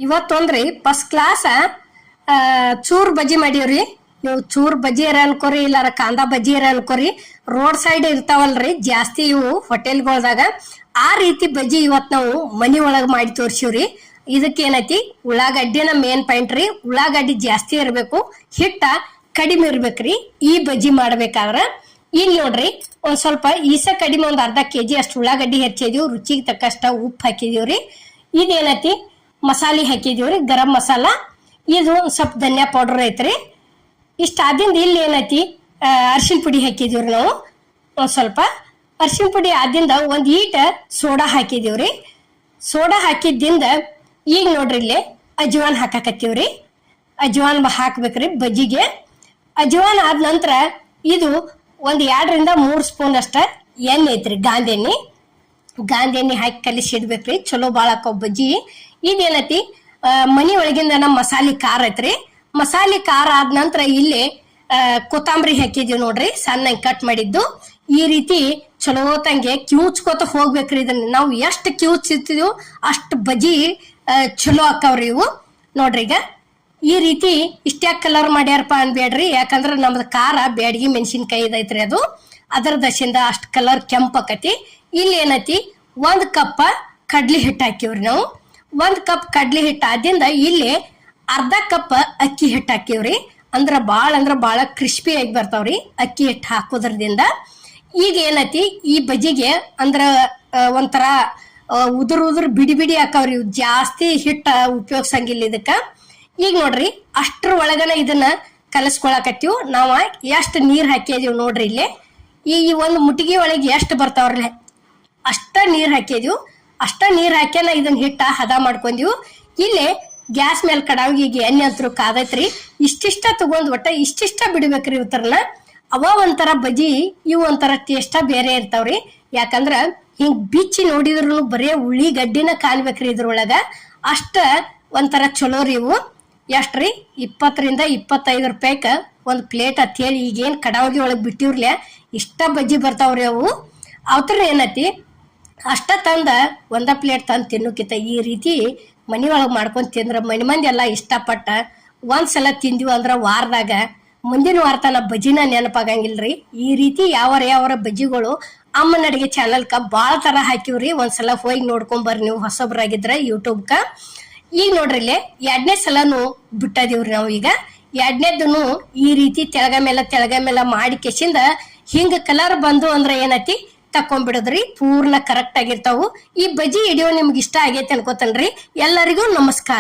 ಇವತ್ತೊಂದ್ರಿ first class ಚೂರ್ ಬಜ್ಜಿ ಮಾಡೀವ್ರಿ. ನೀವು ಚೂರ್ ಬಜ್ಜಿ ಇರ ಅನ್ಕೋರಿ ಇಲ್ಲಾರ ಕಾಂದಾ ಬಜ್ಜಿ ಇರ ಅನ್ಕೋರಿ. ರೋಡ್ ಸೈಡ್ ಇರ್ತಾವಲ್ರಿ ಜಾಸ್ತಿ ಇವು ಹೋಟೆಲ್ಗಳ್ದಾಗ. ಆ ರೀತಿ ಬಜ್ಜಿ ಇವತ್ ನಾವು ಮನಿ ಒಳಗ್ ಮಾಡಿ ತೋರ್ಸಿವ್ರಿ. ಇದಕ್ಕೆ ಏನೈತಿ, ಉಳ್ಳಾಗಡ್ಡಿನ ಮೇನ್ ಪಾಯಿಂಟ್ ರೀ. ಉಳ್ಳಾಗಡ್ಡಿ ಜಾಸ್ತಿ ಇರ್ಬೇಕು, ಹಿಟ್ಟ ಕಡಿಮೆ ಇರ್ಬೇಕ್ರಿ ಈ ಬಜ್ಜಿ ಮಾಡ್ಬೇಕಾದ್ರ. ಇಲ್ಲಿ ನೋಡ್ರಿ, ಒಂದ್ ಸ್ವಲ್ಪ ಈಸ ಕಡಿಮೆ ಒಂದ್ ಅರ್ಧ ಕೆಜಿ ಅಷ್ಟು ಉಳ್ಳಾಗಡ್ಡಿ ಹೆಚ್ಚಿದೀವಿ. ರುಚಿಗೆ ತಕ್ಕಷ್ಟ ಉಪ್ಪು ಹಾಕಿದೀವ್ರಿ. ಇದೇನೈತಿ, ಮಸಾಲೆ ಹಾಕಿದೀವ್ರಿ, ಗರಂ ಮಸಾಲ. ಇದು ಸ್ವಲ್ಪ ಧನಿಯಾ ಪೌಡರ್ ಐತ್ರಿ. ಇಷ್ಟ ಆದಿಂದ ಇಲ್ಲಿ ಏನೈತಿ, ಅರ್ಶಿನ ಪುಡಿ ಹಾಕಿದೀವ್ರಿ ನಾವು. ಒಂದ್ ಸ್ವಲ್ಪ ಅರ್ಶಿನ ಪುಡಿ ಆದಿಂದ ಒಂದ್ ಈಟ ಸೋಡಾ ಹಾಕಿದೀವ್ರಿ. ಸೋಡಾ ಹಾಕಿದ್ದಿಂದ ಈಗ ನೋಡ್ರಿ ಇಲ್ಲಿ ಅಜ್ವಾನ್ ಹಾಕಾಕತ್ತೀವ್ರಿ. ಅಜ್ವಾನ್ ಹಾಕ್ಬೇಕ್ರಿ ಬಜ್ಜಿಗೆ. ಅಜ್ವಾನ್ ಆದ ನಂತರ ಇದು ಒಂದ್ 2 ರಿಂದ 3 ಸ್ಪೂನ್ ಅಷ್ಟ ಎಣ್ಣೆ ಐತ್ರಿ, ಗಾಂಧಿ ಎಣ್ಣೆ. ಗಾಂಧಿ ಎಣ್ಣೆ ಹಾಕಿ ಕಲಿಸಿಡ್ಬೇಕ್ರಿ, ಚಲೋ ಬಾಳ ಹಾಕವ್ ಬಜ್ಜಿ. ಇದೇನೈತಿ, ಮನಿ ಒಳಗಿಂದ ನಮ್ಮ ಮಸಾಲೆ ಖಾರ ಐತ್ರಿ. ಮಸಾಲೆ ಖಾರ ಆದ ನಂತರ ಇಲ್ಲಿ ಕೊತ್ತಂಬರಿ ಹಾಕಿದೀವಿ ನೋಡ್ರಿ, ಸಣ್ಣ ಕಟ್ ಮಾಡಿದ್ದು. ಈ ರೀತಿ ಚಲೋ ತಂಗೆ ಕಿವುಚ್ಕೋತ ಹೋಗ್ಬೇಕ್ರಿ. ಇದನ್ನ ನಾವು ಎಷ್ಟು ಕಿವುಚಿರ್ತೀವೋ ಅಷ್ಟು ಬಜ್ಜಿ ಚಲೋ ಹಾಕವ್ರಿ ಇವು. ನೋಡ್ರಿ, ಈಗ ಈ ರೀತಿ ಇಷ್ಟ್ಯಾಕ್ ಕಲರ್ ಮಾಡ್ಯಾರಪ್ಪ ಅನ್ಬೇಡ್ರಿ, ಯಾಕಂದ್ರ ನಮ್ದು ಖಾರ ಬ್ಯಾಡಗಿ ಮೆಣಸಿನ್ಕಾಯಿ ಇದೈತ್ರಿ, ಅದು ಅದರ ದಶಿಂದ ಅಷ್ಟ್ ಕಲರ್ ಕೆಂಪಕತಿ. ಇಲ್ಲಿ ಏನೈತಿ, 1 ಕಪ್ ಕಡ್ಲಿ ಹಿಟ್ಟು ಹಾಕಿವ್ರಿ ನಾವು. 1 ಕಪ್ ಕಡ್ಲಿ ಹಿಟ್ಟು ಆದಿಂದ ಇಲ್ಲಿ ಅರ್ಧ ಕಪ್ ಅಕ್ಕಿ ಹಿಟ್ಟು ಹಾಕಿವ್ರಿ. ಅಂದ್ರ ಬಾಳ ಕ್ರಿಸ್ಪಿ ಆಗಿ ಬರ್ತಾವ್ರಿ ಅಕ್ಕಿ ಹಿಟ್ಟು ಹಾಕೋದ್ರದಿಂದ. ಈಗ ಏನೈತಿ, ಈ ಬಜ್ಜಿಗೆ ಅಂದ್ರ ಒಂಥರ ಉದುರ್ ಬಿಡಿ ಬಿಡಿ ಹಾಕವ್ರಿ. ಜಾಸ್ತಿ ಹಿಟ್ಟ ಉಪಯೋಗಿಸಂಗಿಲ್ಲ ಇದಕ್ಕ. ಈಗ ನೋಡ್ರಿ, ಅಷ್ಟ್ರ ಒಳಗನ ಇದನ್ನ ಕಲಸ್ಕೊಳಕತ್ತೀವ್. ನಾವ ಎಷ್ಟ್ ನೀರ್ ಹಾಕಿದೀವ್ ನೋಡ್ರಿ ಇಲ್ಲಿ. ಈ ಒಂದು ಮುಟ್ಟಿಗೆ ಒಳಗೆ ಎಷ್ಟು ಬರ್ತಾವ್ರಿ ಅಷ್ಟ ನೀರ್ ಹಾಕಿದೀವ್. ಅಷ್ಟ ನೀರ್ ಹಾಕ್ಯಾನ ಇದನ್ನ ಹಿಟ್ಟ ಹದ ಮಾಡ್ಕೊಂಡೀವ್. ಇಲ್ಲಿ ಗ್ಯಾಸ್ ಮೇಲೆ ಕಡಾವಿಗೆ ಎಣ್ಣೆ ಅಂತೂ ಕಾದೈತ್ರಿ. ಇಷ್ಟಿಷ್ಟ ತಗೊಂಡ್ ಒಟ್ಟ ಇಷ್ಟಿಷ್ಟ ಬಿಡ್ಬೇಕ್ರಿ ಇವತ್ತರನ. ಅವ ಒಂಥರ ಬಜ್ಜಿ, ಇವು ಒಂಥರ ಟೇಸ್ಟ ಬೇರೆ ಇರ್ತಾವ್ರಿ. ಯಾಕಂದ್ರ ಹಿಂಗ್ ಬಿಚ್ಚಿ ನೋಡಿದ್ರು ಬರೇ ಉಳ್ಳಿಗಡ್ಡಿನ ಕಾಣ್ಬೇಕ್ರಿ ಇದ್ರೊಳಗ. ಅಷ್ಟ ಒಂಥರ ಚಲೋ ರೀ ಇವು. ಎಷ್ಟ್ರಿ, 20 ರಿಂದ 25 ರೂಪಾಯಿಕ ಒಂದ್ ಪ್ಲೇಟ್ ಅಂತ ಹೇಳಿ ಈಗೇನ್ ಕಡಾವಗಿ ಒಳಗ್ ಬಿಟ್ಟಿವ್ರಲ್ಲ, ಇಷ್ಟ ಬಜ್ಜಿ ಬರ್ತಾವ್ರಿ ಅವು. ಅವತ್ರ ಏನೈತಿ, ಅಷ್ಟ ತಂದ ಒಂದ ಪ್ಲೇಟ್ ತಂದ್ ತಿನ್ನೋಕಿತ ಈ ರೀತಿ ಮನಿ ಒಳಗ್ ಮಾಡ್ಕೊಂಡ್ ತಿಂದ್ರ ಮನಿ ಮಂದಿ ಎಲ್ಲಾ ಇಷ್ಟಪಟ್ಟ ಒಂದ್ಸಲ ತಿಂದಿವ್ ಅಂದ್ರ ವಾರದಾಗ ಮುಂದಿನ ವಾರ ತನ ಬಜ್ಜಿನ ನೆನಪಾಗಂಗಿಲ್ರಿ. ಈ ರೀತಿ ಯಾವ ಬಜ್ಜಿಗಳು ಅಮ್ಮನ ಅಡಿಗೆ ಚಾನಲ್ಕ ಬಾಳ ತರ ಹಾಕಿವ್ರಿ. ಒಂದ್ಸಲ ಹೋಗಿ ನೋಡ್ಕೊಂಡ್ ಬರ್ರಿ ನೀವು ಹೊಸಬ್ರಾಗಿದ್ರ ಯೂಟ್ಯೂಬ್ಕ. ಈಗ ನೋಡ್ರಿ ಇಲ್ಲಿ 2ನೇ ಸಲನು ಬಿಟ್ಟದಿವ್ರಿ ನಾವು. ಈಗ 2ನೇದನು ಈ ರೀತಿ ತೆಳಗ ಮೇಲೆ ಮಾಡಿ ಕೆಸಿಂದ ಹಿಂಗ ಕಲರ್ ಬಂದು ಅಂದ್ರ ಏನೈತಿ, ತಕೊಂಡ್ಬಿಡದ್ರಿ. ಪೂರ್ಣ ಕರೆಕ್ಟ್ ಆಗಿರ್ತಾವು. ಈ ಬಜ್ಜಿ ವಿಡಿಯೋ ನಿಮ್ಗೆ ಇಷ್ಟ ಆಗೈತೆ ಅನ್ಕೋತನ್ರಿ. ಎಲ್ಲರಿಗೂ ನಮಸ್ಕಾರ.